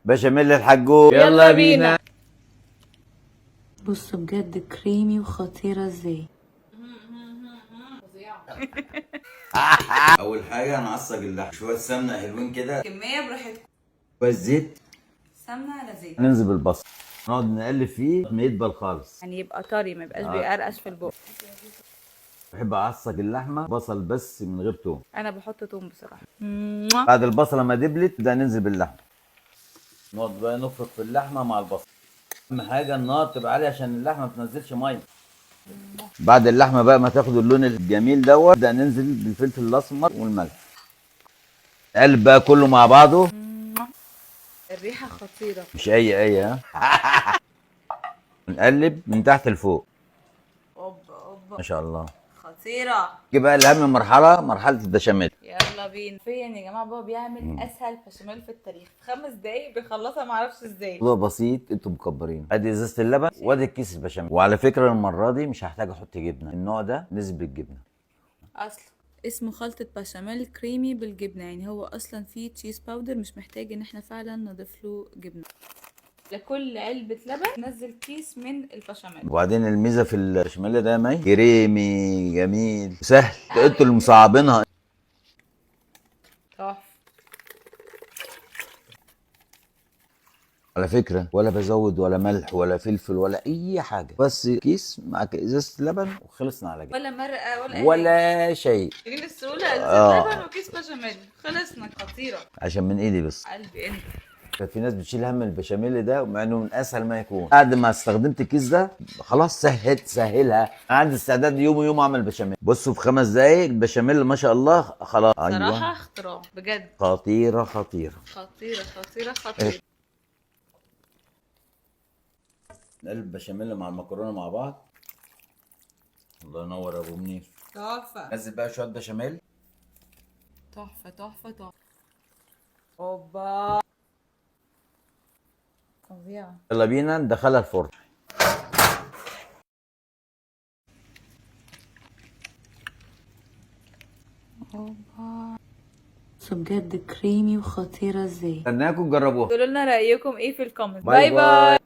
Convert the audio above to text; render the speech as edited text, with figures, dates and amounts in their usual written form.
بشاميل الحجوج. يلا بينا. بصوا بجد كريمي وخطيرة ازاي. اول حاجه هنعصج اللحم، شويه سمنه حلوين كده، كمية براحتكم. شويه زيت، سمنة على زيت، ننزل بالبصل، نقعد نقلب فيه ما يدبل خالص. يعني يبقى طري، ما يبقاش بيقرقش في البق. بحب اعصج اللحمه بصل بس من غير توم. انا بحط توم بصراحة. بعد البصله ما دبلت ده ننزل باللحمه، نقعد بقى نفرك في اللحمه مع البصل. اهم حاجه النار تبقى عاليه عشان اللحمه ما تنزلش ميه. بعد اللحمه بقى ما تاخد اللون الجميل دوت ده ننزل بالفلفل الاسمر والملح، نقلب بقى كله مع بعضه. الريحة خطيرة. مش اي ها. نقلب من تحت لفوق. اوبا اوبا، ما شاء الله. خطيرة. جه بقى الاهم مرحله البشاميل. يلا بينا. فين يا جماعة بابا بيعمل اسهل بشاميل في التاريخ، في 5 دقايق بيخلصها، معرفش ازاي. الموضوع بسيط، انتوا مكبرين. ادي ازازه اللبن وادي الكيس البشاميل. وعلى فكره المره دي مش هحتاج احط جبنه، النوع ده نسبه جبنه اصلا اسمه خلطة بشاميل كريمي بالجبنة، يعني هو اصلا فيه تشيز باودر، مش محتاج ان احنا فعلا نضيف له جبنة. لكل علبة لبن نزل كيس من البشاميل. وبعدين الميزه في البشاميل ده مي كريمي جميل سهل، انتوا اللي مصعبينها. تحفة. على فكره ولا بزود ولا ملح ولا فلفل ولا اي حاجه، بس كيس مع ازازه لبن وخلصنا على كده. ولا مرقة ولا اي حاجة. ولا شيء. جميل السهولة، ازازة لبن وكيس بشاميل، خلصنا. خطيرة. عشان من ايدي بس. قلبي انت. كان في ناس بتشيل هم البشاميل ده مع انه من اسهل ما يكون. بعد ما استخدمت الكيس ده خلاص سهلها. انا عندي استعداد يوم اعمل بشاميل. بصوا في 5 دقايق البشاميل ما شاء الله خلاص. صراحة ايوه اختراع بجد. خطيره. خطيرة خطيرة خطيرة. نقلب البشاميل مع المكرونه مع بعض. الله ينور يا ابو منير. تحفة نزل بقى شويه بشاميل. تحفة تحفة تحفة. اوبا، فظيعة. يلا بينا ندخلها الفرن. اوبا بصوا بجد كريمي وخطيرة ازاي. استناكم تجربوها. قولوا لنا رأيكم ايه في الكومنت. باي باي باي.